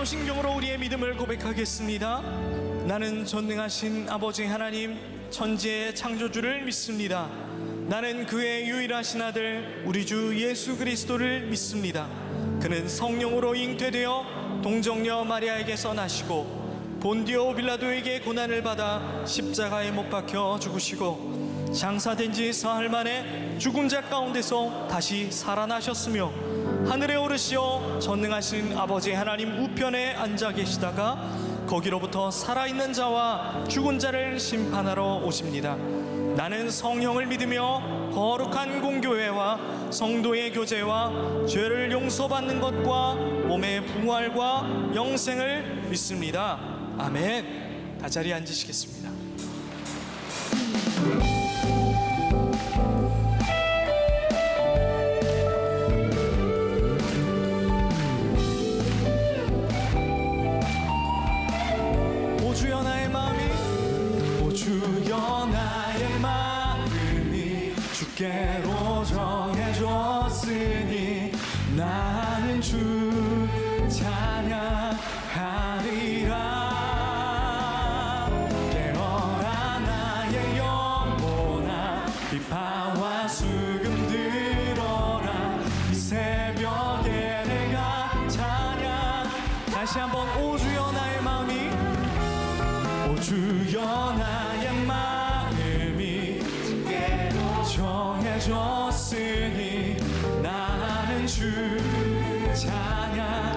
심경으로 우리의 믿음을 고백하겠습니다. 나는 전능하신 아버지 하나님 천지의 창조주를 믿습니다. 나는 그의 유일하신 아들 우리 주 예수 그리스도를 믿습니다. 그는 성령으로 잉태되어 동정녀 마리아에게서 나시고 본디오 빌라도에게 고난을 받아 십자가에 못 박혀 죽으시고 장사된 지 사흘 만에 죽은 자 가운데서 다시 살아나셨으며 하늘에 오르시어 전능하신 아버지 하나님 우편에 앉아 계시다가 거기로부터 살아있는 자와 죽은 자를 심판하러 오십니다. 나는 성령을 믿으며 거룩한 공교회와 성도의 교제와 죄를 용서받는 것과 몸의 부활과 영생을 믿습니다. 아멘. 다 자리에 앉으시겠습니다. 오주여 나의 마음이 오주여 나의 마음이 주께로 정해졌으니 나는 주 찬양하리라. 깨어라 나의 영혼아 비파와 수금 들어라. 이 새벽에 내가 찬양. 다시 한번 오주여 나의 마음이 오주여 나의 마음이 주께로 정해졌으니 나는 주 찬양하리라.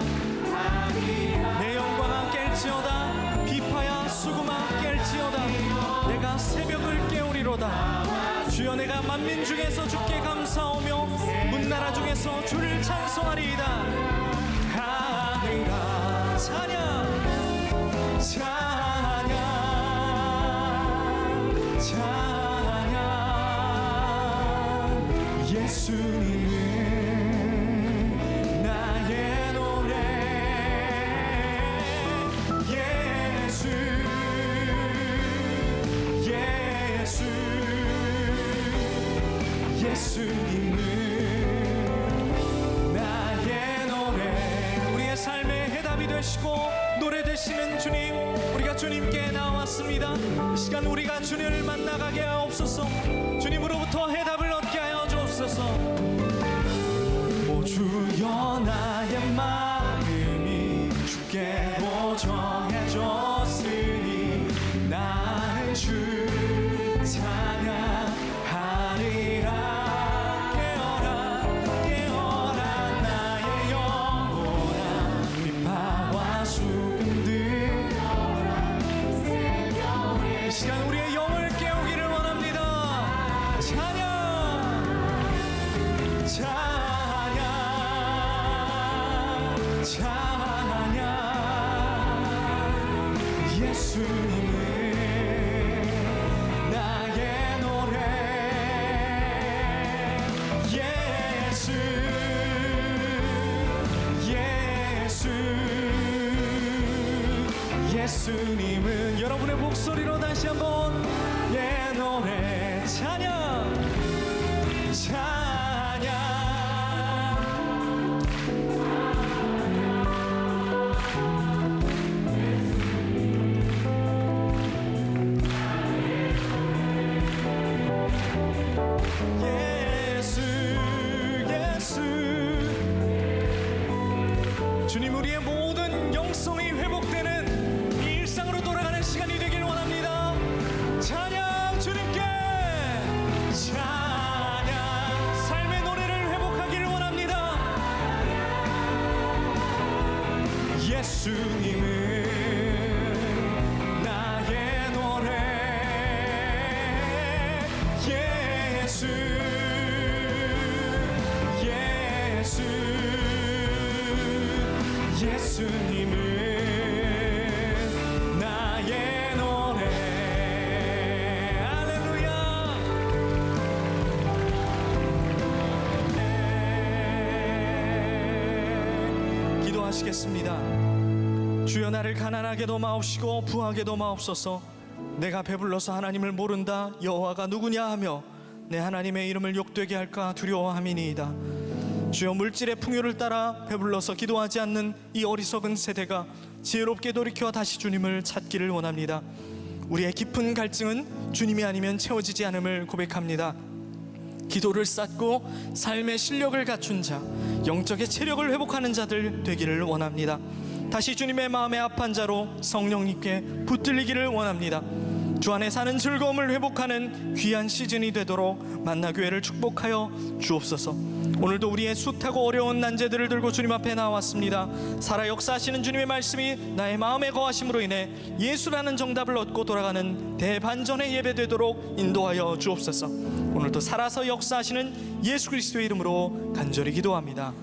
내 영광아 깰지어다 비파야 수금아 깰지어다. 내가 새벽을 깨우리로다. 주여 내가 만민 중에서 주께 감사하며 문나라 중에서 주를 찬송하리이다. 하리라. 찬양 찬양 찬양. 예수님은 나의 노래. 예수 예수 예수님은 나의 노래. 우리의 삶의 해답이 되시고 노래 되시는 주님, 우리가 주님께 나왔습니다. 이 시간 우리가 주님을 만나가게 하옵소서. 주님으로부터 해답을 얻게 하여 주옵소서. 오주여 나의 마음이 주께로 정해졌으니 나는 주 찬양하리라. 이 시간 우리의 영을 깨우기를 원합니다. 찬양 찬양 찬양. 예수님은 나의 노래. 예수 예수 예수님은. 여러분의 목소리로 다시 한번 예 노래 찬양 찬양. 예수 예수. 주님 우리의 모든 영성이 회복되는 일상으로 돌아가는 시간이 되길 원합니다. 찬양 주님께 찬양. 삶의 노래를 회복하기를 원합니다. 예수님은 나의 노래. 예수 예수 예수님은 나의 노래. 할렐루야. 기도하시겠습니다. 주여 나를 가난하게도 마옵시고 부하게도 마옵소서. 내가 배불러서 하나님을 모른다 여호와가 누구냐 하며 내 하나님의 이름을 욕되게 할까 두려워함이니이다. 주여, 물질의 풍요를 따라 배불러서 기도하지 않는 이 어리석은 세대가 지혜롭게 돌이켜 다시 주님을 찾기를 원합니다. 우리의 깊은 갈증은 주님이 아니면 채워지지 않음을 고백합니다. 기도를 쌓고 삶의 실력을 갖춘 자, 영적의 체력을 회복하는 자들 되기를 원합니다. 다시 주님의 마음에 합한 자로 성령님께 붙들리기를 원합니다. 주 안에 사는 즐거움을 회복하는 귀한 시즌이 되도록 만나교회를 축복하여 주옵소서. 오늘도 우리의 숱하고 어려운 난제들을 들고 주님 앞에 나왔습니다. 살아 역사하시는 주님의 말씀이 나의 마음에 거하심으로 인해 예수라는 정답을 얻고 돌아가는 대반전의 예배 되도록 인도하여 주옵소서. 오늘도 살아서 역사하시는 예수 그리스도의 이름으로 간절히 기도합니다.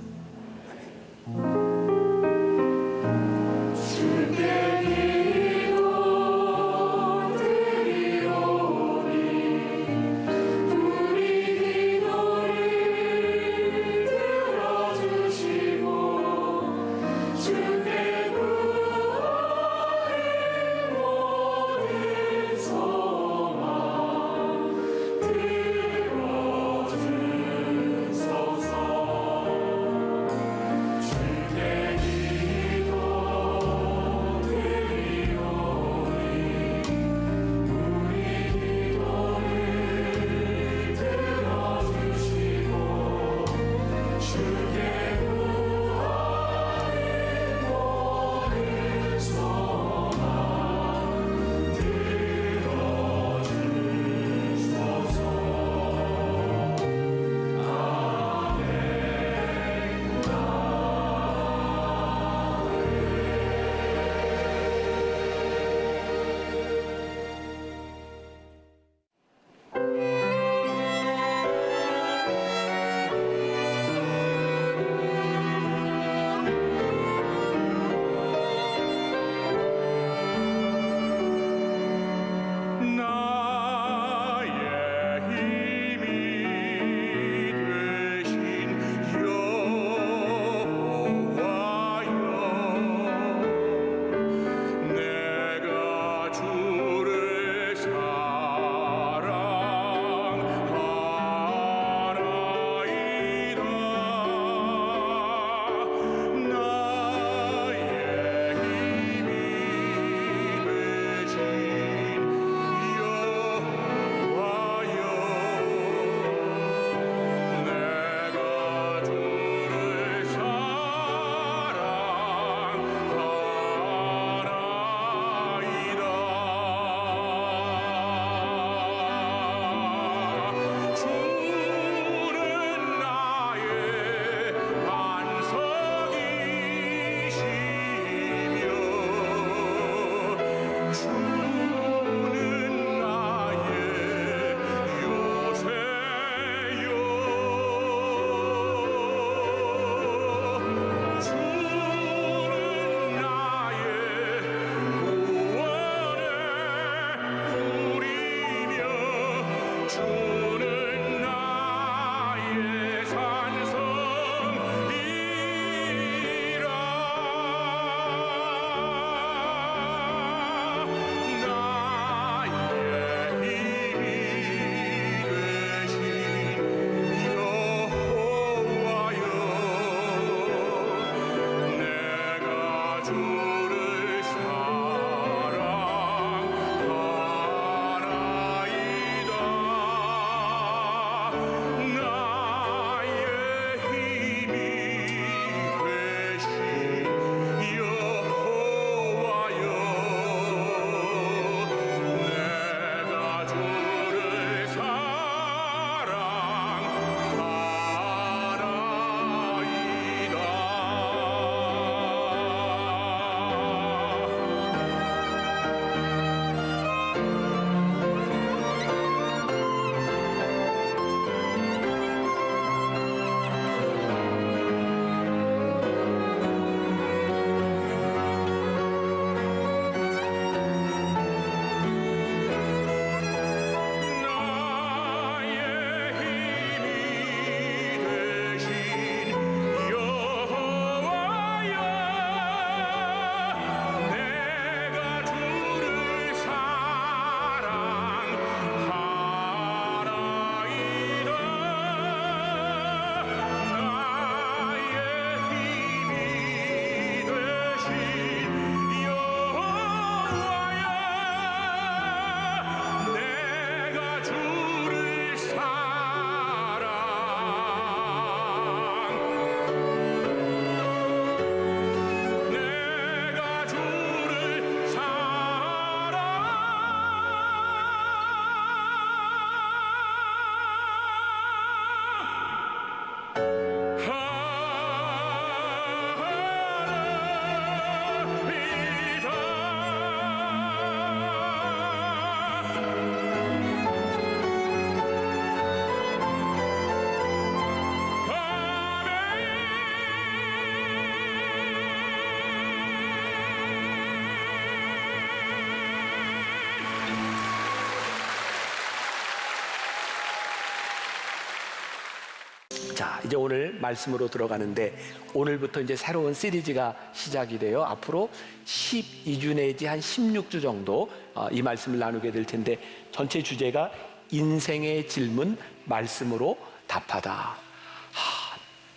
자, 이제 오늘 말씀으로 들어가는데 오늘부터 이제 새로운 시리즈가 시작이 돼요. 앞으로 12주 내지 한 16주 정도 이 말씀을 나누게 될 텐데 전체 주제가 인생의 질문 말씀으로 답하다.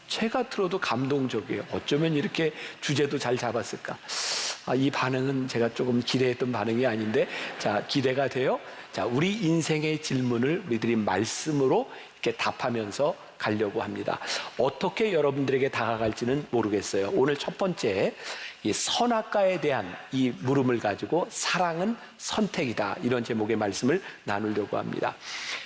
제가 들어도 감동적이에요. 어쩌면 이렇게 주제도 잘 잡았을까? 이 반응은 제가 조금 기대했던 반응이 아닌데, 자, 기대가 돼요. 자, 우리 인생의 질문을 우리들이 말씀으로 이렇게 답하면서 가려고 합니다. 어떻게 여러분들에게 다가갈지는 모르겠어요. 오늘 첫 번째, 이 선악과에 대한 이 물음을 가지고 사랑은 선택이다, 이런 제목의 말씀을 나누려고 합니다.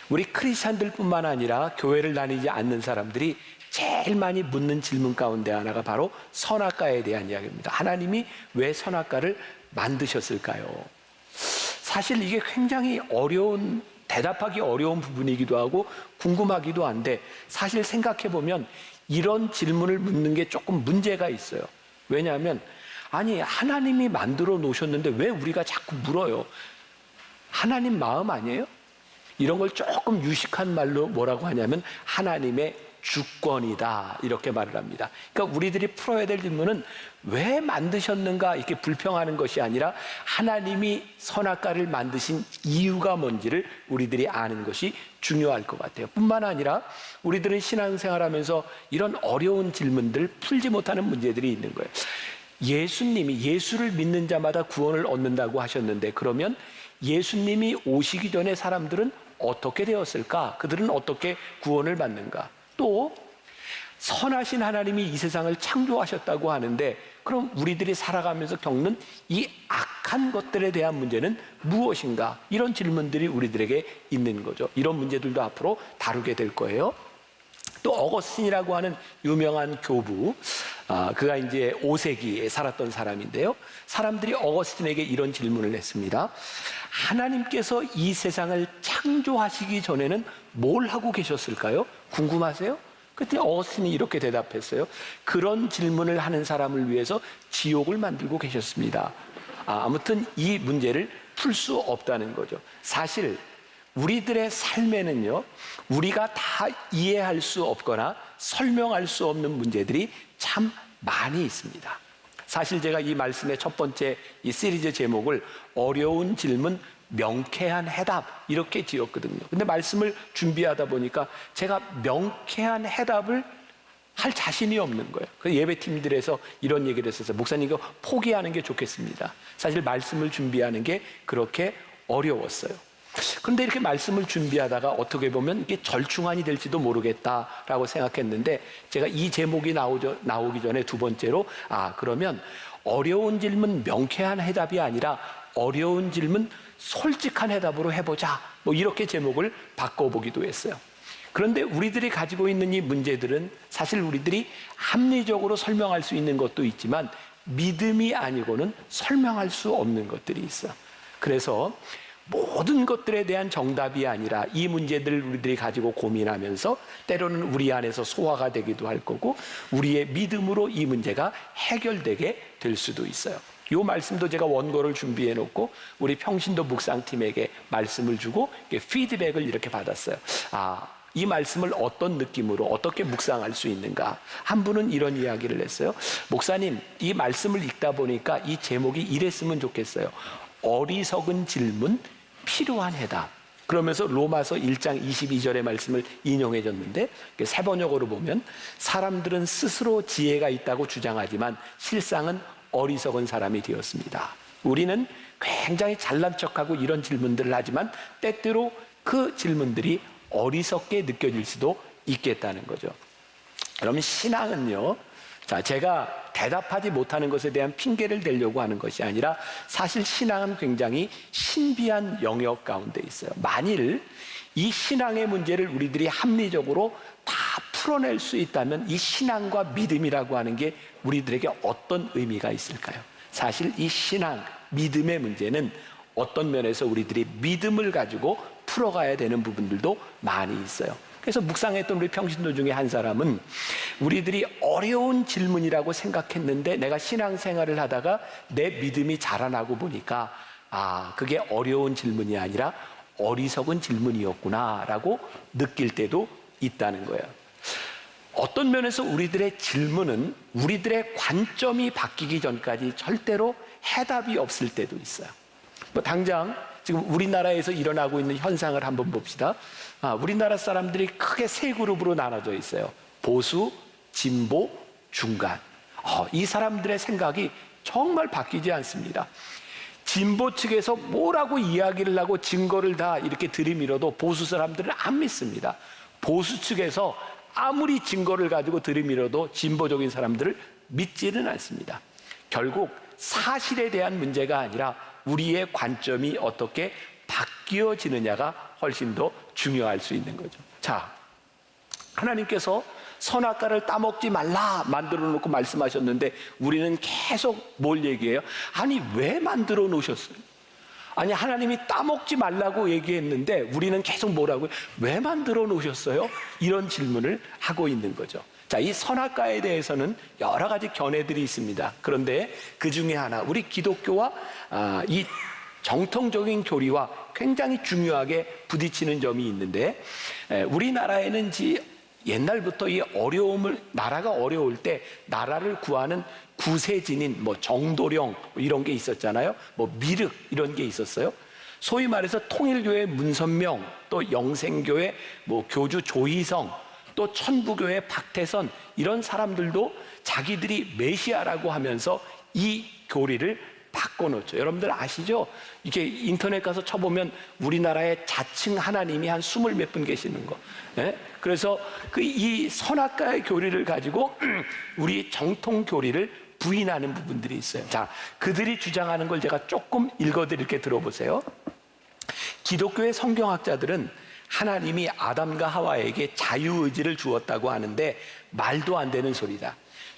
우리 크리스찬들뿐만 아니라 교회를 다니지 않는 사람들이 제일 많이 묻는 질문 가운데 하나가 바로 선악과에 대한 이야기입니다. 하나님이 왜 선악과를 만드셨을까요? 사실 이게 굉장히 대답하기 어려운 부분이기도 하고 궁금하기도 한데, 사실 생각해 보면 이런 질문을 묻는 게 조금 문제가 있어요. 왜냐하면 아니, 하나님이 만들어 놓으셨는데 왜 우리가 자꾸 물어요? 하나님 마음 아니에요? 이런 걸 조금 유식한 말로 뭐라고 하냐면 하나님의 주권이다, 이렇게 말을 합니다. 그러니까 우리들이 풀어야 될 질문은 왜 만드셨는가 이렇게 불평하는 것이 아니라 하나님이 선악과를 만드신 이유가 뭔지를 우리들이 아는 것이 중요할 것 같아요. 뿐만 아니라 우리들은 신앙생활하면서 이런 어려운 질문들, 풀지 못하는 문제들이 있는 거예요. 예수님이 예수를 믿는 자마다 구원을 얻는다고 하셨는데, 그러면 예수님이 오시기 전에 사람들은 어떻게 되었을까? 그들은 어떻게 구원을 받는가? 또 선하신 하나님이 이 세상을 창조하셨다고 하는데, 그럼 우리들이 살아가면서 겪는 이 악한 것들에 대한 문제는 무엇인가? 이런 질문들이 우리들에게 있는 거죠. 이런 문제들도 앞으로 다루게 될 거예요. 또 어거스틴이라고 하는 유명한 교부, 그가 이제 5세기에 살았던 사람인데요. 사람들이 어거스틴에게 이런 질문을 했습니다. 하나님께서 이 세상을 창조하시기 전에는 뭘 하고 계셨을까요? 궁금하세요? 그때 어거스틴이 이렇게 대답했어요. 그런 질문을 하는 사람을 위해서 지옥을 만들고 계셨습니다. 아무튼 이 문제를 풀 수 없다는 거죠. 사실 우리들의 삶에는요, 우리가 다 이해할 수 없거나 설명할 수 없는 문제들이 참 많이 있습니다. 사실 제가 이 말씀의 첫 번째 이 시리즈 제목을 어려운 질문, 명쾌한 해답, 이렇게 지었거든요. 근데 말씀을 준비하다 보니까 제가 명쾌한 해답을 할 자신이 없는 거예요. 그래서 예배팀들에서 이런 얘기를 했었어요. 목사님, 이거 포기하는 게 좋겠습니다. 사실 말씀을 준비하는 게 그렇게 어려웠어요. 그런데 이렇게 말씀을 준비하다가 어떻게 보면 이게 절충안이 될지도 모르겠다라고 생각했는데, 제가 이 제목이 나오기 전에 두 번째로 그러면 어려운 질문 명쾌한 해답이 아니라 어려운 질문 솔직한 해답으로 해보자, 뭐 이렇게 제목을 바꿔보기도 했어요. 그런데 우리들이 가지고 있는 이 문제들은 사실 우리들이 합리적으로 설명할 수 있는 것도 있지만 믿음이 아니고는 설명할 수 없는 것들이 있어요. 그래서 모든 것들에 대한 정답이 아니라 이 문제들을 우리들이 가지고 고민하면서 때로는 우리 안에서 소화가 되기도 할 거고, 우리의 믿음으로 이 문제가 해결되게 될 수도 있어요. 이 말씀도 제가 원고를 준비해 놓고 우리 평신도 묵상팀에게 말씀을 주고 피드백을 이렇게 받았어요. 이 말씀을 어떤 느낌으로 어떻게 묵상할 수 있는가? 한 분은 이런 이야기를 했어요. 목사님, 이 말씀을 읽다 보니까 이 제목이 이랬으면 좋겠어요. 어리석은 질문, 필요한 해답. 그러면서 로마서 1장 22절의 말씀을 인용해 줬는데, 새 번역어로 보면 사람들은 스스로 지혜가 있다고 주장하지만 실상은 어리석은 사람이 되었습니다. 우리는 굉장히 잘난 척하고 이런 질문들을 하지만 때때로 그 질문들이 어리석게 느껴질 수도 있겠다는 거죠. 그러면 신앙은요, 자, 제가 대답하지 못하는 것에 대한 핑계를 대려고 하는 것이 아니라 사실 신앙은 굉장히 신비한 영역 가운데 있어요. 만일 이 신앙의 문제를 우리들이 합리적으로 다 풀어낼 수 있다면 이 신앙과 믿음이라고 하는 게 우리들에게 어떤 의미가 있을까요? 사실 이 신앙, 믿음의 문제는 어떤 면에서 우리들이 믿음을 가지고 풀어가야 되는 부분들도 많이 있어요. 그래서 묵상했던 우리 평신도 중에 한 사람은 우리들이 어려운 질문이라고 생각했는데 내가 신앙생활을 하다가 내 믿음이 자라나고 보니까 그게 어려운 질문이 아니라 어리석은 질문이었구나라고 느낄 때도 있다는 거예요. 어떤 면에서 우리들의 질문은 우리들의 관점이 바뀌기 전까지 절대로 해답이 없을 때도 있어요. 뭐 당장 지금 우리나라에서 일어나고 있는 현상을 한번 봅시다. 우리나라 사람들이 크게 세 그룹으로 나눠져 있어요. 보수, 진보, 중간. 이 사람들의 생각이 정말 바뀌지 않습니다. 진보 측에서 뭐라고 이야기를 하고 증거를 다 이렇게 들이밀어도 보수 사람들은 안 믿습니다. 보수 측에서 아무리 증거를 가지고 들이밀어도 진보적인 사람들을 믿지는 않습니다. 결국 사실에 대한 문제가 아니라 우리의 관점이 어떻게 바뀌어지느냐가 훨씬 더 중요할 수 있는 거죠. 자, 하나님께서 선악과를 따먹지 말라 만들어 놓고 말씀하셨는데 우리는 계속 뭘 얘기해요? 아니, 왜 만들어 놓으셨어요? 아니, 하나님이 따먹지 말라고 얘기했는데 우리는 계속 뭐라고요? 왜 만들어 놓으셨어요? 이런 질문을 하고 있는 거죠. 자, 이 선악과에 대해서는 여러 가지 견해들이 있습니다. 그런데 그 중에 하나, 우리 기독교와 이 정통적인 교리와 굉장히 중요하게 부딪히는 점이 있는데, 우리나라에는 옛날부터 이 어려움을, 나라가 어려울 때 나라를 구하는 구세진인, 뭐 정도령 이런 게 있었잖아요. 뭐 미륵 이런 게 있었어요. 소위 말해서 통일교회 문선명, 또 영생교회 뭐 교주 조희성, 또 천부교회 박태선, 이런 사람들도 자기들이 메시아라고 하면서 이 교리를 바꿔놓죠. 여러분들 아시죠? 이게 인터넷 가서 쳐보면 우리나라에 자칭 하나님이 한 20 몇 분 계시는 거. 네? 그래서 이 선악과의 교리를 가지고 우리 정통 교리를 부인하는 부분들이 있어요. 자, 그들이 주장하는 걸 제가 조금 읽어드릴게 들어보세요. 기독교의 성경학자들은 하나님이 아담과 하와에게 자유의지를 주었다고 하는데 말도 안 되는 소리다.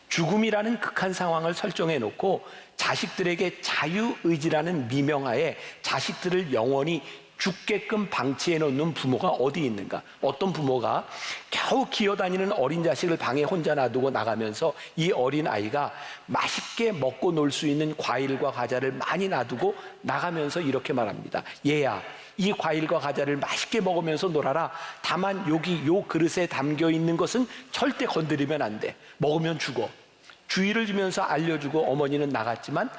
죽음이라는 극한 상황을 설정해 놓고 자식들에게 자유의지라는 미명하에 자식들을 영원히 죽게끔 방치해 놓는 부모가 어디 있는가? 어떤 부모가 겨우 기어다니는 어린 자식을 방에 혼자 놔두고 나가면서 이 어린 아이가 맛있게 먹고 놀 수 있는 과일과 과자를 많이 놔두고 나가면서 이렇게 말합니다. 얘야, 이 과일과 과자를 맛있게 먹으면서 놀아라. 다만 여기 요 그릇에 담겨 있는 것은 절대 건드리면 안 돼. 먹으면 죽어. 주의를 주면서 알려주고 어머니는 나갔지만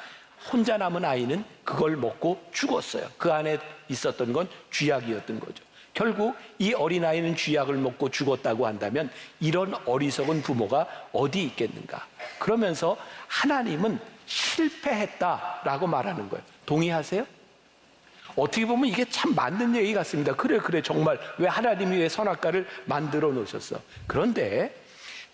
혼자 남은 아이는 그걸 먹고 죽었어요. 그 안에 있었던 건 쥐약이었던 거죠. 결국 이 어린아이는 쥐약을 먹고 죽었다고 한다면 이런 어리석은 부모가 어디 있겠는가? 그러면서 하나님은 실패했다라고 말하는 거예요. 동의하세요? 어떻게 보면 이게 참 맞는 얘기 같습니다. 그래 정말 왜 하나님이 왜 선악과를 만들어 놓으셨어? 그런데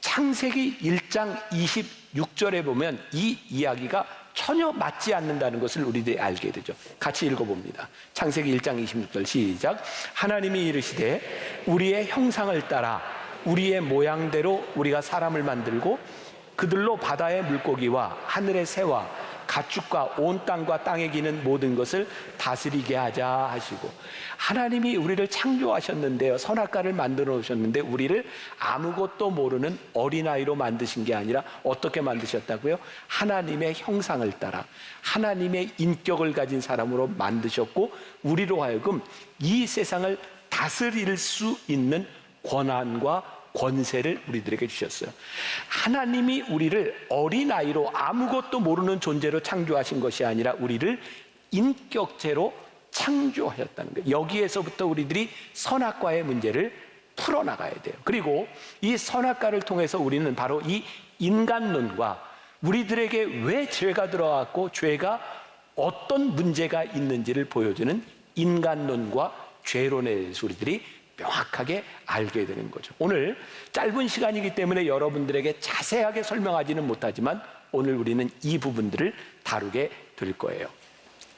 창세기 1장 26절에 보면 이 이야기가 전혀 맞지 않는다는 것을 우리들이 알게 되죠. 같이 읽어봅니다. 창세기 1장 26절 시작. 하나님이 이르시되 우리의 형상을 따라 우리의 모양대로 우리가 사람을 만들고 그들로 바다의 물고기와 하늘의 새와 가축과 온 땅과 땅에 기는 모든 것을 다스리게 하자 하시고, 하나님이 우리를 창조하셨는데요, 선악과를 만들어 놓으셨는데 우리를 아무것도 모르는 어린아이로 만드신 게 아니라 어떻게 만드셨다고요? 하나님의 형상을 따라 하나님의 인격을 가진 사람으로 만드셨고 우리로 하여금 이 세상을 다스릴 수 있는 권한과 권세를 우리들에게 주셨어요. 하나님이 우리를 어린아이로 아무것도 모르는 존재로 창조하신 것이 아니라 우리를 인격체로 창조하셨다는 거예요. 여기에서부터 우리들이 선악과의 문제를 풀어나가야 돼요. 그리고 이 선악과를 통해서 우리는 바로 이 인간론과 우리들에게 왜 죄가 들어왔고 죄가 어떤 문제가 있는지를 보여주는 인간론과 죄론에 대해서 우리들이 명확하게 알게 되는 거죠. 오늘 짧은 시간이기 때문에 여러분들에게 자세하게 설명하지는 못하지만 오늘 우리는 이 부분들을 다루게 될 거예요.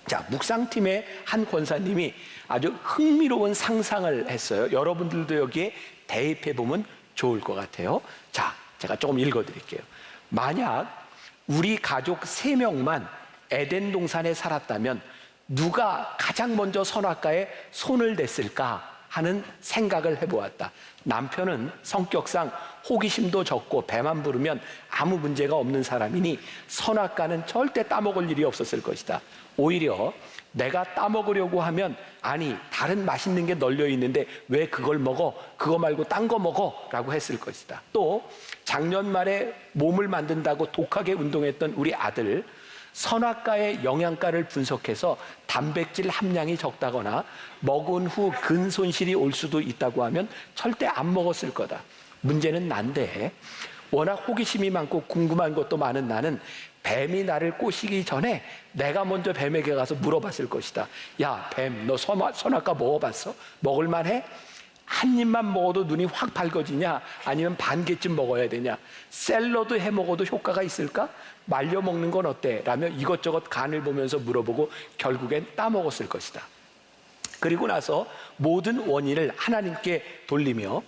자, 묵상팀의 한 권사님이 아주 흥미로운 상상을 했어요. 여러분들도 여기에 대입해 보면 좋을 것 같아요. 자, 제가 조금 읽어드릴게요. 만약 우리 가족 3명만 에덴 동산에 살았다면 누가 가장 먼저 선악과에 손을 댔을까 하는 생각을 해보았다. 남편은 성격상 호기심도 적고 배만 부르면 아무 문제가 없는 사람이니 선악과는 절대 따먹을 일이 없었을 것이다. 오히려 내가 따먹으려고 하면 아니 다른 맛있는 게 널려 있는데 왜 그걸 먹어? 그거 말고 딴 거 먹어 라고 했을 것이다. 또 작년 말에 몸을 만든다고 독하게 운동했던 우리 아들, 선악과의 영양가를 분석해서 단백질 함량이 적다거나 먹은 후 근손실이 올 수도 있다고 하면 절대 안 먹었을 거다. 문제는 난데 워낙 호기심이 많고 궁금한 것도 많은 나는 뱀이 나를 꼬시기 전에 내가 먼저 뱀에게 가서 물어봤을 것이다. 야, 뱀, 너 선악과 먹어봤어? 먹을만해? 한 입만 먹어도 눈이 확 밝아지냐? 아니면 반 개쯤 먹어야 되냐? 샐러드 해 먹어도 효과가 있을까? 말려 먹는 건 어때? 라며 이것저것 간을 보면서 물어보고 결국엔 따먹었을 것이다. 그리고 나서 모든 원인을 하나님께 돌리며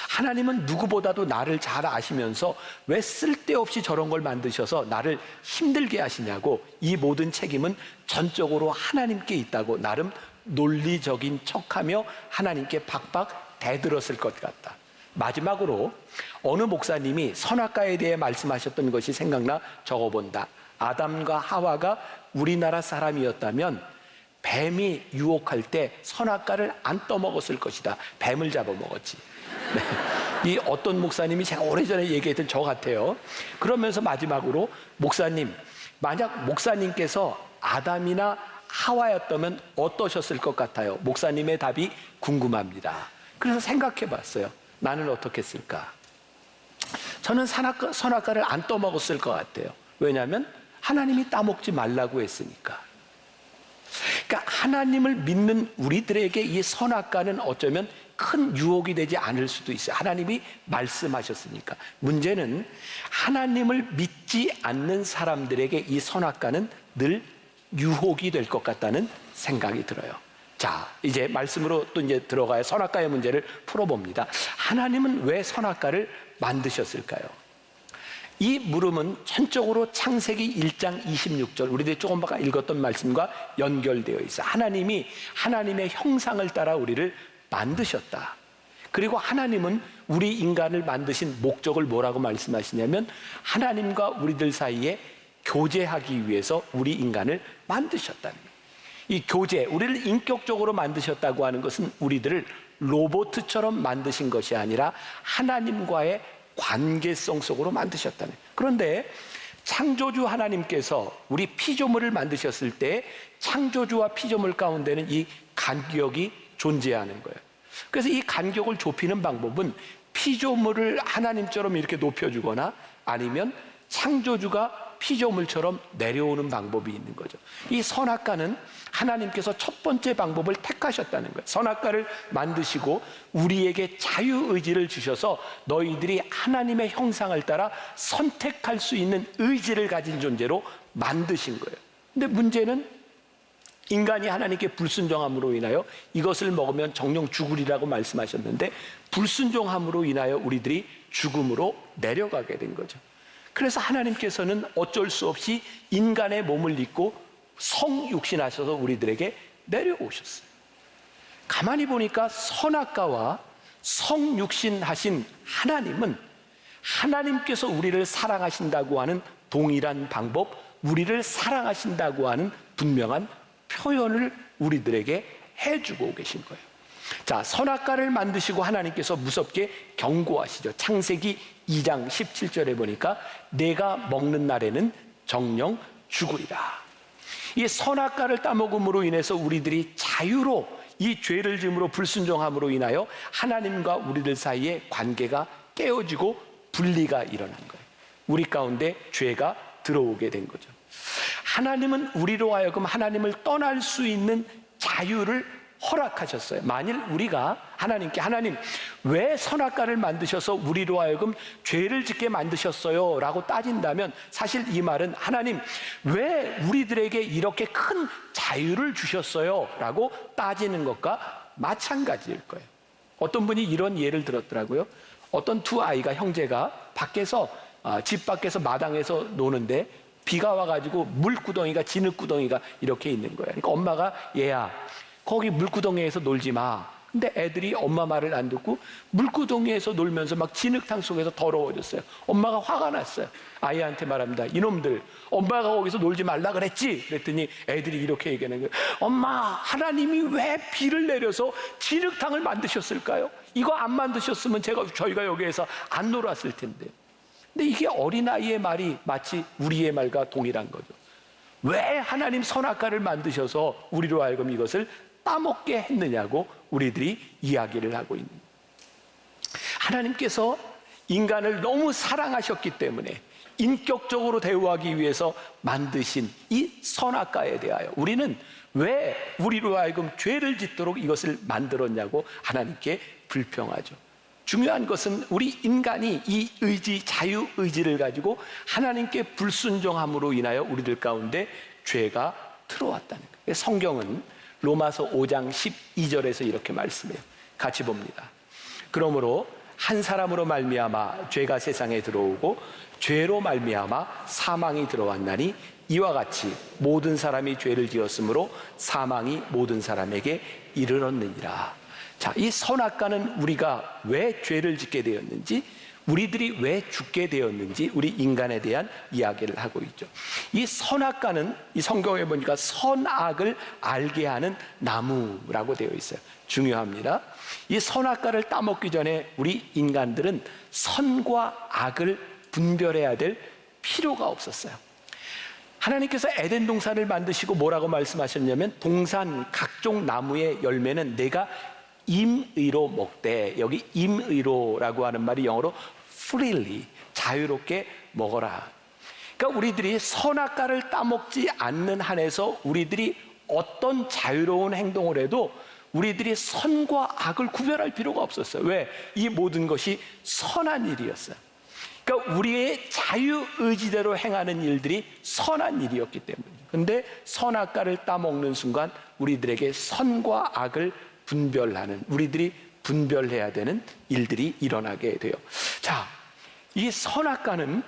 하나님은 누구보다도 나를 잘 아시면서 왜 쓸데없이 저런 걸 만드셔서 나를 힘들게 하시냐고, 이 모든 책임은 전적으로 하나님께 있다고 나름 논리적인 척하며 하나님께 박박 대들었을 것 같다. 마지막으로 어느 목사님이 선악과에 대해 말씀하셨던 것이 생각나 적어본다. 아담과 하와가 우리나라 사람이었다면 뱀이 유혹할 때 선악과를 안 떠먹었을 것이다. 뱀을 잡아먹었지. 네. 이 어떤 목사님이 제가 오래전에 얘기했던 저 같아요. 그러면서 마지막으로 목사님, 만약 목사님께서 아담이나 하와였다면 어떠셨을 것 같아요? 목사님의 답이 궁금합니다. 그래서 생각해 봤어요. 나는 어떻게 했을까? 저는 선악과를 안 떠먹었을 것 같아요. 왜냐하면 하나님이 따먹지 말라고 했으니까. 그러니까 하나님을 믿는 우리들에게 이 선악과는 어쩌면 큰 유혹이 되지 않을 수도 있어요. 하나님이 말씀하셨으니까. 문제는 하나님을 믿지 않는 사람들에게 이 선악과는 늘 유혹이 될 것 같다는 생각이 들어요. 자, 이제 말씀으로 또 이제 들어가야 선악과의 문제를 풀어봅니다. 하나님은 왜 선악과를 만드셨을까요? 이 물음은 전적으로 창세기 1장 26절, 우리들이 조금 아까 읽었던 말씀과 연결되어 있어요. 하나님이 하나님의 형상을 따라 우리를 만드셨다. 그리고 하나님은 우리 인간을 만드신 목적을 뭐라고 말씀하시냐면 하나님과 우리들 사이에 교제하기 위해서 우리 인간을 만드셨다는 거예요. 이 교제, 우리를 인격적으로 만드셨다고 하는 것은 우리들을 로봇처럼 만드신 것이 아니라 하나님과의 관계성 속으로 만드셨다는 거예요. 그런데 창조주 하나님께서 우리 피조물을 만드셨을 때 창조주와 피조물 가운데는 이 간격이 존재하는 거예요. 그래서 이 간격을 좁히는 방법은 피조물을 하나님처럼 이렇게 높여주거나 아니면 창조주가 피조물처럼 내려오는 방법이 있는 거죠. 이 선악과는 하나님께서 첫 번째 방법을 택하셨다는 거예요. 선악과를 만드시고 우리에게 자유의지를 주셔서 너희들이 하나님의 형상을 따라 선택할 수 있는 의지를 가진 존재로 만드신 거예요. 근데 문제는 인간이 하나님께 불순종함으로 인하여 이것을 먹으면 정령 죽으리라고 말씀하셨는데 불순종함으로 인하여 우리들이 죽음으로 내려가게 된 거죠. 그래서 하나님께서는 어쩔 수 없이 인간의 몸을 입고 성육신하셔서 우리들에게 내려오셨어요. 가만히 보니까 선악과와 성육신하신 하나님은 하나님께서 우리를 사랑하신다고 하는 동일한 방법, 우리를 사랑하신다고 하는 분명한 표현을 우리들에게 해주고 계신 거예요. 자, 선악과를 만드시고 하나님께서 무섭게 경고하시죠. 창세기 2장 17절에 보니까 내가 먹는 날에는 정령 죽으리라. 이 선악과를 따먹음으로 인해서 우리들이 자유로 이 죄를 지음으로 불순종함으로 인하여 하나님과 우리들 사이에 관계가 깨어지고 분리가 일어난 거예요. 우리 가운데 죄가 들어오게 된 거죠. 하나님은 우리로 하여금 하나님을 떠날 수 있는 자유를 허락하셨어요. 만일 우리가 하나님께 하나님 왜 선악과를 만드셔서 우리로 하여금 죄를 짓게 만드셨어요? 라고 따진다면 사실 이 말은 하나님 왜 우리들에게 이렇게 큰 자유를 주셨어요? 라고 따지는 것과 마찬가지일 거예요. 어떤 분이 이런 예를 들었더라고요. 어떤 두 아이가 형제가 밖에서 집 밖에서 마당에서 노는데 비가 와가지고 물구덩이가 진흙구덩이가 이렇게 있는 거예요. 그러니까 엄마가 얘야 거기 물구덩이에서 놀지 마. 근데 애들이 엄마 말을 안 듣고 물구덩이에서 놀면서 막 진흙탕 속에서 더러워졌어요. 엄마가 화가 났어요. 아이한테 말합니다. 이놈들, 엄마가 거기서 놀지 말라 그랬지? 그랬더니 애들이 이렇게 얘기하는 거예요. 엄마, 하나님이 왜 비를 내려서 진흙탕을 만드셨을까요? 이거 안 만드셨으면 저희가 여기에서 안 놀았을 텐데. 근데 이게 어린아이의 말이 마치 우리의 말과 동일한 거죠. 왜 하나님 선악과를 만드셔서 우리로 하여금 이것을 따먹게 했느냐고 우리들이 이야기를 하고 있는 거예요. 하나님께서 인간을 너무 사랑하셨기 때문에 인격적으로 대우하기 위해서 만드신 이 선악과에 대하여 우리는 왜 우리로 하여금 죄를 짓도록 이것을 만들었냐고 하나님께 불평하죠. 중요한 것은 우리 인간이 이 의지, 자유의지를 가지고 하나님께 불순종함으로 인하여 우리들 가운데 죄가 들어왔다는 거예요. 성경은 로마서 5장 12절에서 이렇게 말씀해요. 같이 봅니다. 그러므로 한 사람으로 말미암아 죄가 세상에 들어오고 죄로 말미암아 사망이 들어왔나니 이와 같이 모든 사람이 죄를 지었으므로 사망이 모든 사람에게 이르렀느니라. 자, 이 선악과는 우리가 왜 죄를 짓게 되었는지, 우리들이 왜 죽게 되었는지 우리 인간에 대한 이야기를 하고 있죠. 이 선악과는 이 성경에 보니까 선악을 알게 하는 나무라고 되어 있어요. 중요합니다. 이 선악과를 따먹기 전에 우리 인간들은 선과 악을 분별해야 될 필요가 없었어요. 하나님께서 에덴 동산을 만드시고 뭐라고 말씀하셨냐면 동산 각종 나무의 열매는 내가 임의로 먹되, 여기 임의로라고 하는 말이 영어로 freely, 자유롭게 먹어라. 그러니까 우리들이 선악과를 따먹지 않는 한에서 우리들이 어떤 자유로운 행동을 해도 우리들이 선과 악을 구별할 필요가 없었어요. 왜? 이 모든 것이 선한 일이었어요. 그러니까 우리의 자유의지대로 행하는 일들이 선한 일이었기 때문이에요. 그런데 선악과를 따먹는 순간 우리들에게 선과 악을 분별하는, 우리들이 분별해야 되는 일들이 일어나게 돼요. 자, 이 선악과는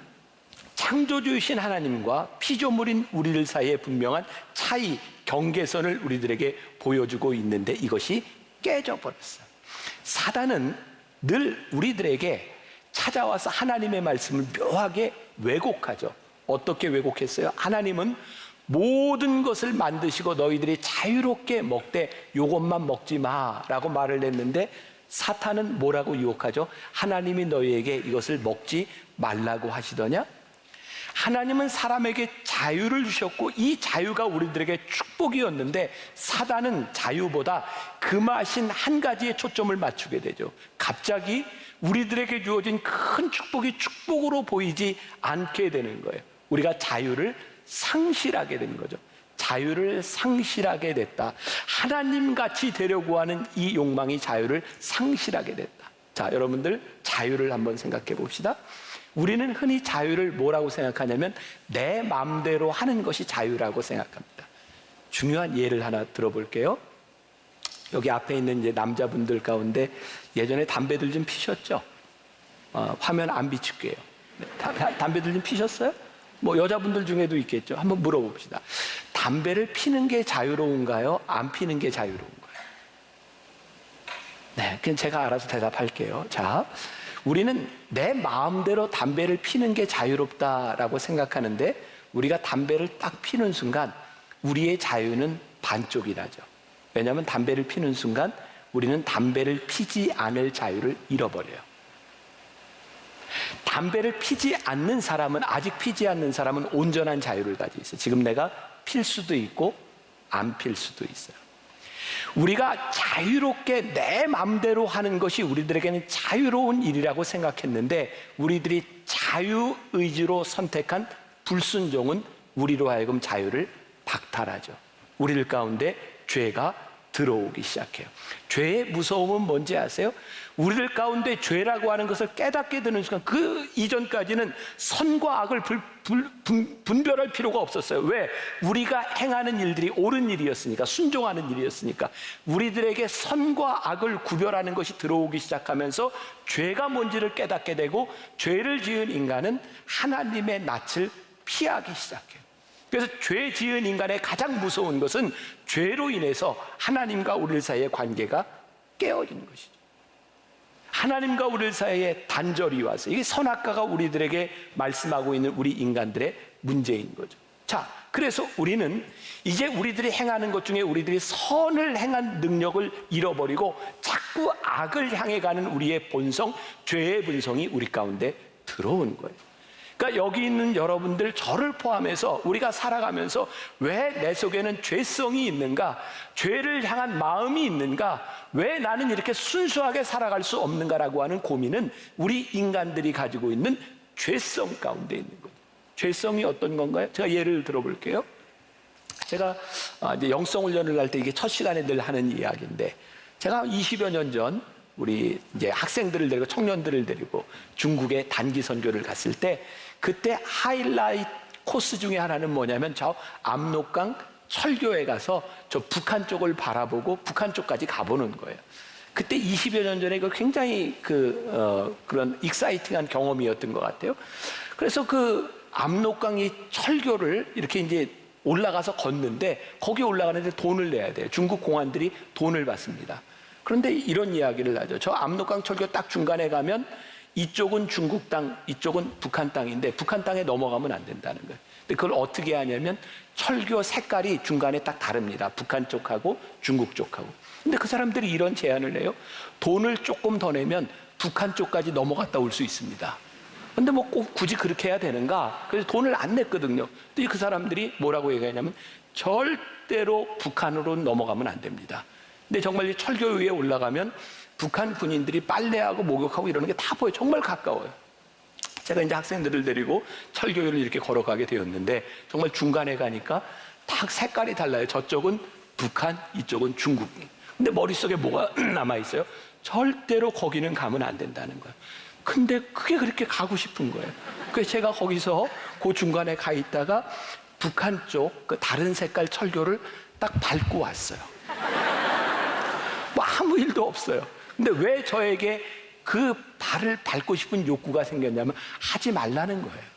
창조주이신 하나님과 피조물인 우리들 사이에 분명한 차이, 경계선을 우리들에게 보여주고 있는데 이것이 깨져버렸어요. 사단은 늘 우리들에게 찾아와서 하나님의 말씀을 묘하게 왜곡하죠. 어떻게 왜곡했어요? 하나님은 모든 것을 만드시고 너희들이 자유롭게 먹되 이것만 먹지 마라고 말을 했는데 사탄은 뭐라고 유혹하죠? 하나님이 너희에게 이것을 먹지 말라고 하시더냐? 하나님은 사람에게 자유를 주셨고 이 자유가 우리들에게 축복이었는데 사단은 자유보다 금하신 한 가지에 초점을 맞추게 되죠. 갑자기 우리들에게 주어진 큰 축복이 축복으로 보이지 않게 되는 거예요. 우리가 자유를 상실하게 된 거죠. 자유를 상실하게 됐다. 하나님같이 되려고 하는 이 욕망이 자유를 상실하게 됐다. 자, 여러분들 자유를 한번 생각해 봅시다. 우리는 흔히 자유를 뭐라고 생각하냐면 내 마음대로 하는 것이 자유라고 생각합니다. 중요한 예를 하나 들어볼게요. 여기 앞에 있는 이제 남자분들 가운데 예전에 담배들 좀 피셨죠? 화면 안 비출게요. 담배들 좀 피셨어요? 뭐 여자분들 중에도 있겠죠. 한번 물어봅시다. 담배를 피는 게 자유로운가요? 안 피는 게 자유로운가요? 네, 그냥 제가 알아서 대답할게요. 자, 우리는 내 마음대로 담배를 피는 게 자유롭다라고 생각하는데 우리가 담배를 딱 피는 순간 우리의 자유는 반쪽이 나죠. 왜냐하면 담배를 피는 순간 우리는 담배를 피지 않을 자유를 잃어버려요. 담배를 피지 않는 사람은, 아직 피지 않는 사람은 온전한 자유를 가지고 있어요. 지금 내가 필 수도 있고 안 필 수도 있어요. 우리가 자유롭게 내 마음대로 하는 것이 우리들에게는 자유로운 일이라고 생각했는데 우리들이 자유의지로 선택한 불순종은 우리로 하여금 자유를 박탈하죠. 우리들 가운데 죄가 들어오기 시작해요. 죄의 무서움은 뭔지 아세요? 우리들 가운데 죄라고 하는 것을 깨닫게 되는 순간 그 이전까지는 선과 악을 분별할 필요가 없었어요. 왜? 우리가 행하는 일들이 옳은 일이었으니까, 순종하는 일이었으니까. 우리들에게 선과 악을 구별하는 것이 들어오기 시작하면서 죄가 뭔지를 깨닫게 되고 죄를 지은 인간은 하나님의 낯을 피하기 시작해요. 그래서 죄 지은 인간의 가장 무서운 것은 죄로 인해서 하나님과 우리 사이의 관계가 깨어지는 것이죠. 하나님과 우리 사이에 단절이 와서 이게 선악과가 우리들에게 말씀하고 있는 우리 인간들의 문제인 거죠. 자, 그래서 우리는 이제 우리들이 행하는 것 중에 우리들이 선을 행한 능력을 잃어버리고 자꾸 악을 향해 가는 우리의 본성, 죄의 본성이 우리 가운데 들어오는 거예요. 그러니까 여기 있는 여러분들, 저를 포함해서 우리가 살아가면서 왜 내 속에는 죄성이 있는가, 죄를 향한 마음이 있는가, 왜 나는 이렇게 순수하게 살아갈 수 없는가라고 하는 고민은 우리 인간들이 가지고 있는 죄성 가운데 있는 거예요. 죄성이 어떤 건가요? 제가 예를 들어볼게요. 제가 이제 영성 훈련을 할 때 이게 첫 시간에 늘 하는 이야기인데, 제가 20여 년 전 우리 이제 학생들을 데리고 청년들을 데리고 중국에 단기 선교를 갔을 때, 그때 하이라이트 코스 중에 하나는 뭐냐면 저 압록강 철교에 가서 저 북한 쪽을 바라보고 북한 쪽까지 가보는 거예요. 그때 20여 년 전에 굉장히 그런 익사이팅한 경험이었던 것 같아요. 그래서 그 압록강 이 철교를 이렇게 이제 올라가서 걷는데, 거기 올라가는데 돈을 내야 돼요. 중국 공안들이 돈을 받습니다. 그런데 이런 이야기를 하죠. 저 압록강 철교 딱 중간에 가면 이쪽은 중국 땅, 이쪽은 북한 땅인데 북한 땅에 넘어가면 안 된다는 거예요. 근데 그걸 어떻게 하냐면 철교 색깔이 중간에 딱 다릅니다. 북한 쪽하고 중국 쪽하고. 근데 그 사람들이 이런 제안을 해요. 돈을 조금 더 내면 북한 쪽까지 넘어갔다 올 수 있습니다. 근데 뭐 꼭 굳이 그렇게 해야 되는가? 그래서 돈을 안 냈거든요. 근데 그 사람들이 뭐라고 얘기하냐면 절대로 북한으로 넘어가면 안 됩니다. 근데 정말 이 철교 위에 올라가면 북한 군인들이 빨래하고 목욕하고 이러는 게 다 보여요. 정말 가까워요. 제가 이제 학생들을 데리고 철교를 이렇게 걸어가게 되었는데, 정말 중간에 가니까 딱 색깔이 달라요. 저쪽은 북한, 이쪽은 중국. 근데 머릿속에 뭐가 남아있어요? 절대로 거기는 가면 안 된다는 거예요. 근데 그게 그렇게 가고 싶은 거예요. 그래서 제가 거기서 그 중간에 가 있다가 북한 쪽 그 다른 색깔 철교를 딱 밟고 왔어요. 뭐 아무 일도 없어요. 근데 왜 저에게 그 발을 밟고 싶은 욕구가 생겼냐면 하지 말라는 거예요.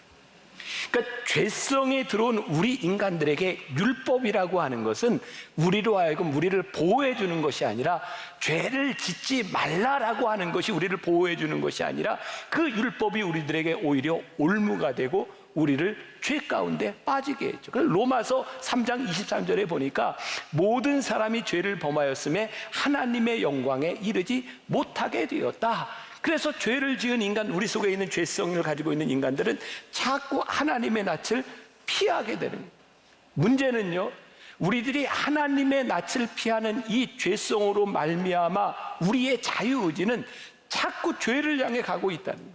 그러니까 죄성에 들어온 우리 인간들에게 율법이라고 하는 것은 우리로 하여금 우리를 보호해 주는 것이 아니라, 죄를 짓지 말라라고 하는 것이 우리를 보호해 주는 것이 아니라, 그 율법이 우리들에게 오히려 올무가 되고 우리를 죄 가운데 빠지게 했죠. 그래서 로마서 3장 23절에 보니까 모든 사람이 죄를 범하였음에 하나님의 영광에 이르지 못하게 되었다. 그래서 죄를 지은 인간, 우리 속에 있는 죄성을 가지고 있는 인간들은 자꾸 하나님의 낯을 피하게 되는 거예요. 문제는요, 우리들이 하나님의 낯을 피하는 이 죄성으로 말미암아 우리의 자유의지는 자꾸 죄를 향해 가고 있다는 거예요.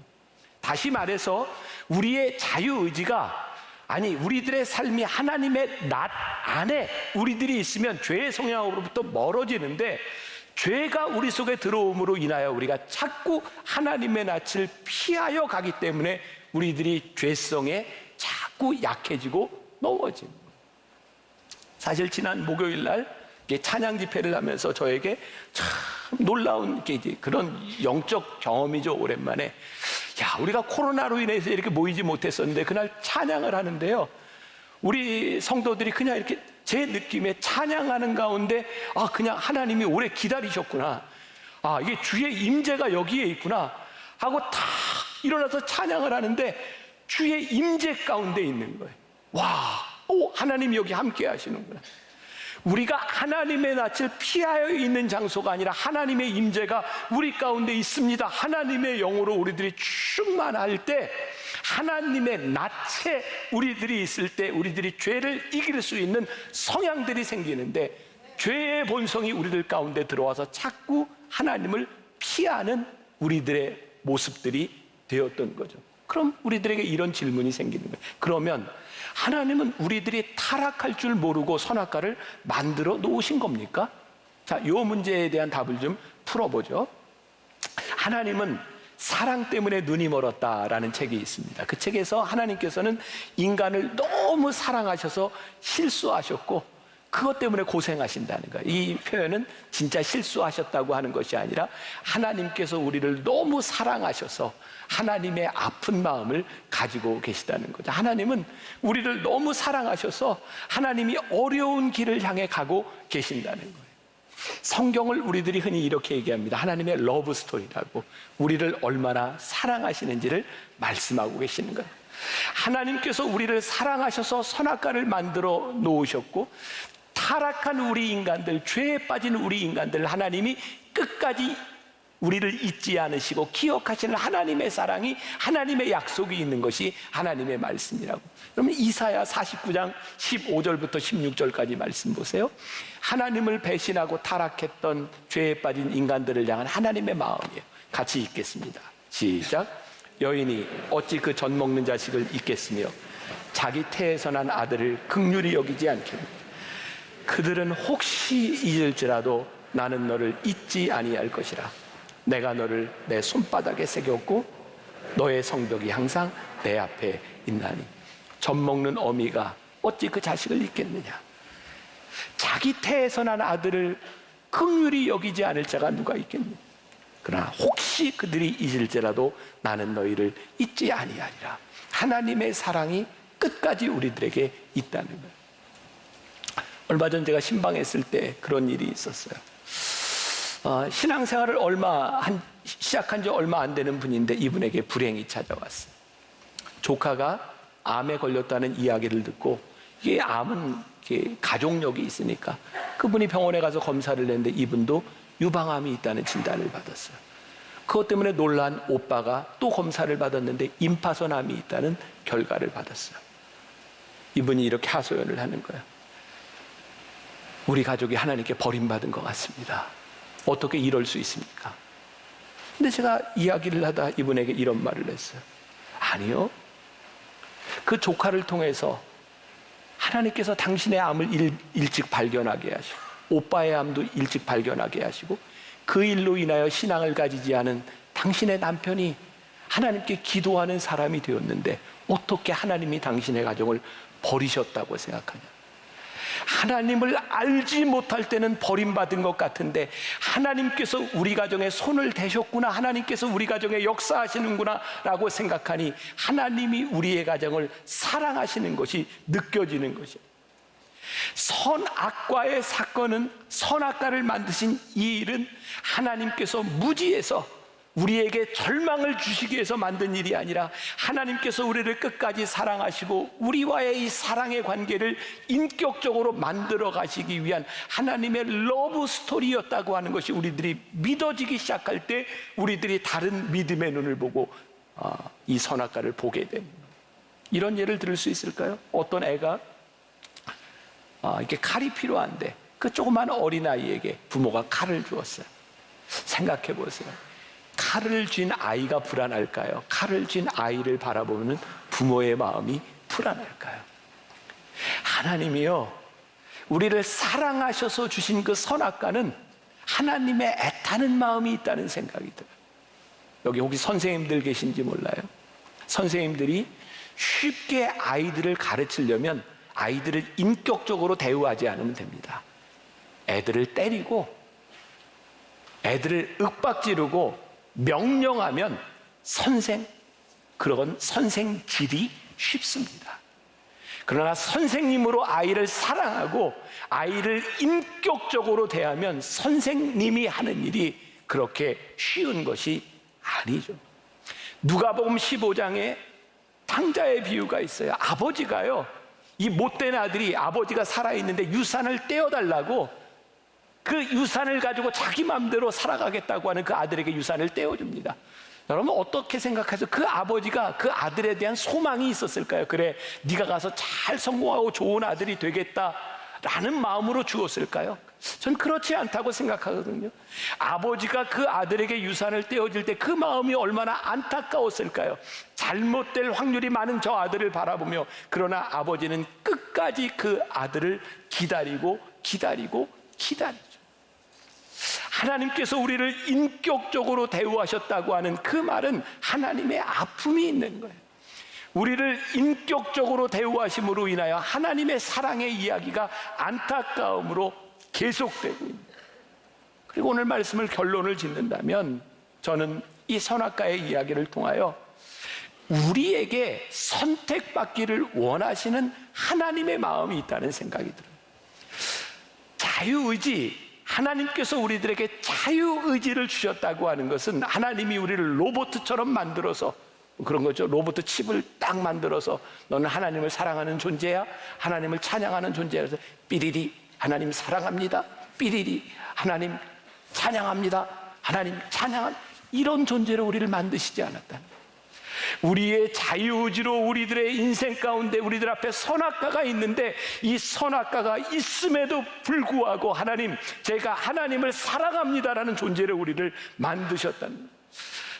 다시 말해서 우리의 자유의지가, 아니 우리들의 삶이 하나님의 낯 안에 우리들이 있으면 죄의 성향으로부터 멀어지는데, 죄가 우리 속에 들어옴으로 인하여 우리가 자꾸 하나님의 낯을 피하여 가기 때문에 우리들이 죄성에 자꾸 약해지고 넘어지는 거예요. 사실 지난 목요일 날 찬양 집회를 하면서 저에게 참 놀라운 그런 영적 경험이죠. 오랜만에 우리가 코로나로 인해서 이렇게 모이지 못했었는데 그날 찬양을 하는데요, 우리 성도들이 그냥 이렇게 제 느낌에 찬양하는 가운데 그냥 하나님이 오래 기다리셨구나, 이게 주의 임재가 여기에 있구나 하고 다 일어나서 찬양을 하는데 주의 임재 가운데 있는 거예요. 하나님이 여기 함께 하시는구나. 우리가 하나님의 낯을 피하여 있는 장소가 아니라 하나님의 임재가 우리 가운데 있습니다. 하나님의 영으로 우리들이 충만할 때, 하나님의 낯에 우리들이 있을 때 우리들이 죄를 이길 수 있는 성향들이 생기는데, 죄의 본성이 우리들 가운데 들어와서 자꾸 하나님을 피하는 우리들의 모습들이 되었던 거죠. 그럼 우리들에게 이런 질문이 생기는 거예요. 그러면 하나님은 우리들이 타락할 줄 모르고 선악과를 만들어 놓으신 겁니까? 자, 이 문제에 대한 답을 좀 풀어보죠. 하나님은 사랑 때문에 눈이 멀었다라는 책이 있습니다. 그 책에서 하나님께서는 인간을 너무 사랑하셔서 실수하셨고 그것 때문에 고생하신다는 거예요. 이 표현은 진짜 실수하셨다고 하는 것이 아니라 하나님께서 우리를 너무 사랑하셔서 하나님의 아픈 마음을 가지고 계시다는 거죠. 하나님은 우리를 너무 사랑하셔서 하나님이 어려운 길을 향해 가고 계신다는 거예요. 성경을 우리들이 흔히 이렇게 얘기합니다. 하나님의 러브 스토리라고. 우리를 얼마나 사랑하시는지를 말씀하고 계시는 거예요. 하나님께서 우리를 사랑하셔서 선악과를 만들어 놓으셨고, 타락한 우리 인간들, 죄에 빠진 우리 인간들, 하나님이 끝까지 우리를 잊지 않으시고 기억하시는 하나님의 사랑이, 하나님의 약속이 있는 것이 하나님의 말씀이라고. 그러면 이사야 49장 15절부터 16절까지 말씀 보세요. 하나님을 배신하고 타락했던 죄에 빠진 인간들을 향한 하나님의 마음이에요. 같이 읽겠습니다. 시작. 여인이 어찌 그 젖 먹는 자식을 잊겠으며 자기 태에서 난 아들을 긍휼히 여기지 않겠느냐. 그들은 혹시 잊을지라도 나는 너를 잊지 아니할 것이라. 내가 너를 내 손바닥에 새겼고 너의 성벽이 항상 내 앞에 있나니. 젖 먹는 어미가 어찌 그 자식을 잊겠느냐. 자기 태에서 난 아들을 긍휼히 여기지 않을 자가 누가 있겠느냐. 그러나 혹시 그들이 잊을지라도 나는 너희를 잊지 아니하리라. 하나님의 사랑이 끝까지 우리들에게 있다는 거예요. 얼마 전 제가 신방했을 때 그런 일이 있었어요. 신앙생활을 시작한 지 얼마 안 되는 분인데 이분에게 불행이 찾아왔어요. 조카가 암에 걸렸다는 이야기를 듣고, 이게 암은 가족력이 있으니까 그분이 병원에 가서 검사를 했는데 이분도 유방암이 있다는 진단을 받았어요. 그것 때문에 놀란 오빠가 또 검사를 받았는데 임파선암이 있다는 결과를 받았어요. 이분이 이렇게 하소연을 하는 거예요. 우리 가족이 하나님께 버림받은 것 같습니다. 어떻게 이럴 수 있습니까? 근데 제가 이야기를 하다 이분에게 이런 말을 했어요. 아니요. 그 조카를 통해서 하나님께서 당신의 암을 일찍 발견하게 하시고, 오빠의 암도 일찍 발견하게 하시고, 그 일로 인하여 신앙을 가지지 않은 당신의 남편이 하나님께 기도하는 사람이 되었는데 어떻게 하나님이 당신의 가정을 버리셨다고 생각하냐. 하나님을 알지 못할 때는 버림받은 것 같은데 하나님께서 우리 가정에 손을 대셨구나, 하나님께서 우리 가정에 역사하시는구나 라고 생각하니 하나님이 우리의 가정을 사랑하시는 것이 느껴지는 것이에요. 선악과의 사건은, 선악과를 만드신 이 일은 하나님께서 무지해서 우리에게 절망을 주시기 위해서 만든 일이 아니라 하나님께서 우리를 끝까지 사랑하시고 우리와의 이 사랑의 관계를 인격적으로 만들어 가시기 위한 하나님의 러브 스토리였다고 하는 것이 우리들이 믿어지기 시작할 때 우리들이 다른 믿음의 눈을 보고 이 선악과를 보게 됩니다. 이런 예를 들을 수 있을까요? 어떤 애가 이렇게 칼이 필요한데 그 조그만 어린아이에게 부모가 칼을 주었어요. 생각해 보세요. 칼을 쥔 아이가 불안할까요? 칼을 쥔 아이를 바라보는 부모의 마음이 불안할까요? 하나님이요, 우리를 사랑하셔서 주신 그 선악과는 하나님의 애타는 마음이 있다는 생각이 들어요. 여기 혹시 선생님들 계신지 몰라요? 선생님들이 쉽게 아이들을 가르치려면 아이들을 인격적으로 대우하지 않으면 됩니다. 애들을 때리고 애들을 윽박지르고 명령하면 그런 선생질이 쉽습니다. 그러나 선생님으로 아이를 사랑하고 아이를 인격적으로 대하면 선생님이 하는 일이 그렇게 쉬운 것이 아니죠. 누가복음 15장에 탕자의 비유가 있어요. 아버지가요, 이 못된 아들이 아버지가 살아있는데 유산을 떼어달라고 그 유산을 가지고 자기 마음대로 살아가겠다고 하는 그 아들에게 유산을 떼어줍니다. 여러분 어떻게 생각해서 그 아버지가 그 아들에 대한 소망이 있었을까요? 그래, 네가 가서 잘 성공하고 좋은 아들이 되겠다라는 마음으로 주었을까요? 전 그렇지 않다고 생각하거든요. 아버지가 그 아들에게 유산을 떼어줄 때 그 마음이 얼마나 안타까웠을까요? 잘못될 확률이 많은 저 아들을 바라보며, 그러나 아버지는 끝까지 그 아들을 기다리고 하나님께서 우리를 인격적으로 대우하셨다고 하는 그 말은 하나님의 아픔이 있는 거예요. 우리를 인격적으로 대우하심으로 인하여 하나님의 사랑의 이야기가 안타까움으로 계속되고 있습니다. 그리고 오늘 말씀을 결론을 짓는다면 저는 이 선악과의 이야기를 통하여 우리에게 선택받기를 원하시는 하나님의 마음이 있다는 생각이 들어요. 자유의지, 하나님께서 우리들에게 자유의지를 주셨다고 하는 것은 하나님이 우리를 로봇처럼 만들어서 그런 거죠. 로봇 칩을 딱 만들어서 너는 하나님을 사랑하는 존재야, 하나님을 찬양하는 존재야. 그래서 삐리리 하나님 사랑합니다, 삐리리 하나님 찬양합니다, 하나님 찬양한 이런 존재로 우리를 만드시지 않았다. 우리의 자유의지로 우리들의 인생 가운데 우리들 앞에 선악과가 있는데 이 선악과가 있음에도 불구하고 하나님, 제가 하나님을 사랑합니다라는 존재로 우리를 만드셨다는 거예요.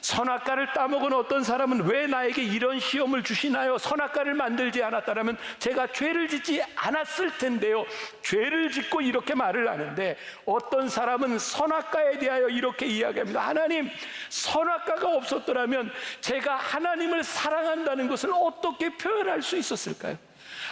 선악과를 따먹은 어떤 사람은 왜 나에게 이런 시험을 주시나요? 선악과를 만들지 않았다면 제가 죄를 짓지 않았을 텐데요. 죄를 짓고 이렇게 말을 하는데 어떤 사람은 선악과에 대하여 이렇게 이야기합니다. 하나님, 선악과가 없었더라면 제가 하나님을 사랑한다는 것을 어떻게 표현할 수 있었을까요?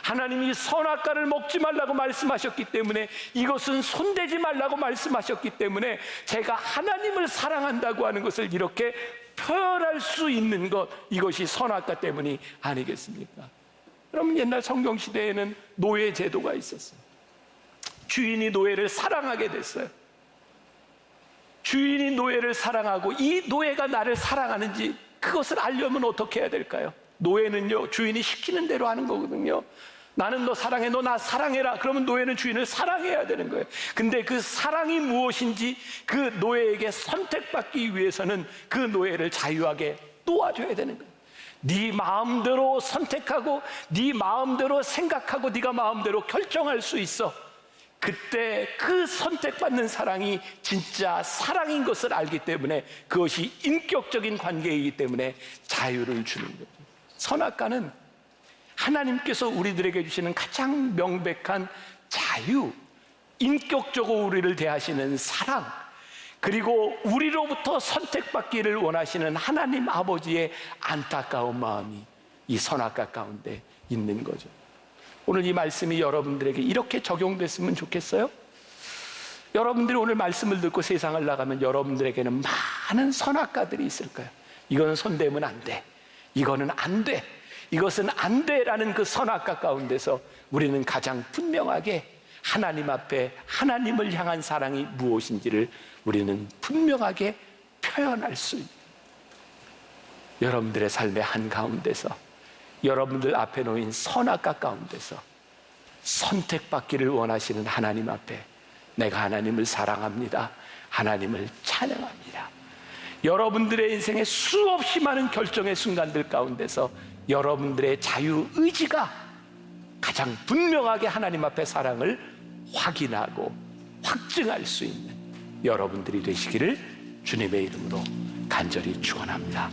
하나님이 선악과를 먹지 말라고 말씀하셨기 때문에, 이것은 손대지 말라고 말씀하셨기 때문에 제가 하나님을 사랑한다고 하는 것을 이렇게 표현할 수 있는 것, 이것이 선악과 때문이 아니겠습니까? 그럼 옛날 성경시대에는 노예 제도가 있었어요. 주인이 노예를 사랑하게 됐어요. 주인이 노예를 사랑하고 이 노예가 나를 사랑하는지 그것을 알려면 어떻게 해야 될까요? 노예는요, 주인이 시키는 대로 하는 거거든요. 나는 너 사랑해, 너 나 사랑해라. 그러면 노예는 주인을 사랑해야 되는 거예요. 근데 그 사랑이 무엇인지 그 노예에게 선택받기 위해서는 그 노예를 자유하게 놓아줘야 되는 거예요. 네 마음대로 선택하고 네 마음대로 생각하고 네가 마음대로 결정할 수 있어. 그때 그 선택받는 사랑이 진짜 사랑인 것을 알기 때문에, 그것이 인격적인 관계이기 때문에 자유를 주는 거죠. 선악과는 하나님께서 우리들에게 주시는 가장 명백한 자유, 인격적으로 우리를 대하시는 사랑, 그리고 우리로부터 선택받기를 원하시는 하나님 아버지의 안타까운 마음이 이 선악과 가운데 있는 거죠. 오늘 이 말씀이 여러분들에게 이렇게 적용됐으면 좋겠어요? 여러분들이 오늘 말씀을 듣고 세상을 나가면 여러분들에게는 많은 선악과들이 있을 거예요. 이거는 손대면 안 돼, 이거는 안 돼, 이것은 안 돼라는 그 선악과 가운데서 우리는 가장 분명하게 하나님 앞에 하나님을 향한 사랑이 무엇인지를 우리는 분명하게 표현할 수 있는, 여러분들의 삶의 한가운데서 여러분들 앞에 놓인 선악과 가운데서 선택받기를 원하시는 하나님 앞에 내가 하나님을 사랑합니다, 하나님을 찬양합니다. 여러분들의 인생에 수없이 많은 결정의 순간들 가운데서 여러분들의 자유의지가 가장 분명하게 하나님 앞에 사랑을 확인하고 확증할 수 있는 여러분들이 되시기를 주님의 이름으로 간절히 축원합니다.